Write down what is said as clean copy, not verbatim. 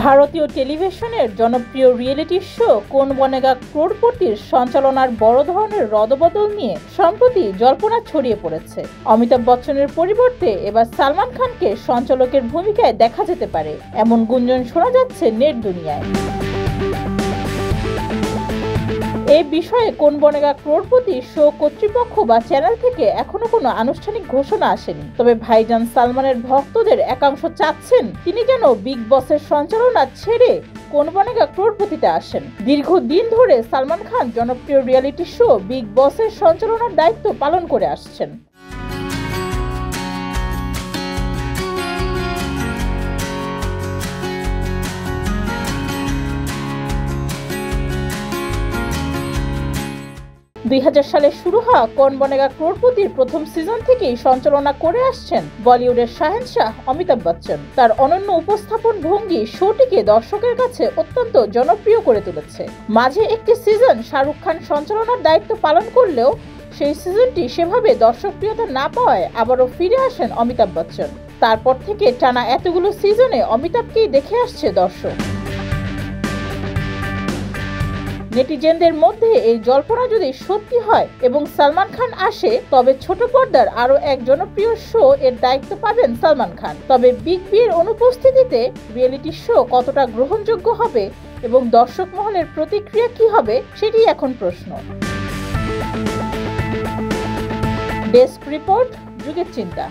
ভারতীয় টেলিভিশনের জনপ্রিয় রিয়েলিটি শো কোন বনেগা ক্রোড়পতির সঞ্চালনার বড় ধরনের রদবদল নিয়ে সম্প্রতি জল্পনা ছড়িয়ে পড়েছে। অমিতাভ বচ্চনের পরিবর্তে এবার সালমান খানকে সঞ্চালকের ভূমিকায় দেখা যেতে পারে, এমন গুঞ্জন শোনা যাচ্ছে নেট দুনিয়ায়। এই বিষয়ে কোন বনেগা ক্রোড়পতি শো কর্তৃপক্ষ বা চ্যানেল থেকে এখনো কোনো আনুষ্ঠানিক ঘোষণা আসেনি। তবে ভাইজান সালমানের ভক্তদের একাংশ চাচ্ছেন তিনি যেন বিগ বসের সঞ্চালনা ছেড়ে কোন বনেগা ক্রোড়পতিতে আসেন। দীর্ঘদিন ধরে সালমান খান জনপ্রিয় রিয়েলিটি শো বিগ বসের সঞ্চালনার দায়িত্ব পালন করে আসছেন। সালে শুরু হওয়া কোন বনেগা ক্রোড়পতির প্রথম সিজন থেকেই সঞ্চালনা করে আসছেন বলিউডের শাহেনশাহ অমিতাভ বচ্চন। তার অনন্য উপস্থাপন ভঙ্গি শোটিকে দর্শকের কাছে অত্যন্ত জনপ্রিয় করে তুলেছে। মাঝে একটি সিজন শাহরুখ খান সঞ্চালনার দায়িত্ব পালন করলেও সেই সিজনটি সেভাবে দর্শকপ্রিয়তা না পাওয়ায় আবারও ফিরে আসেন অমিতাভ বচ্চন। তারপর থেকে টানা এতগুলো সিজনে অমিতাভকেই দেখে আসছে দর্শক। নেটিজেনদের মধ্যে এই জল্পনা যদি সত্যি হয় এবং সালমান খান আসে, তবে ছোট পর্দার আরো এক জনপ্রিয় শো এর দায়িত্ব পাবেন সালমান খান। তবে বিগ বির অনুপস্থিতিতে রিয়েলিটি শো কতটা গ্রহণযোগ্য হবে এবং দর্শক মহলের প্রতিক্রিয়া কি হবে সেটি এখন প্রশ্ন। ডেস্ক রিপোর্ট, যুগের চিন্তা।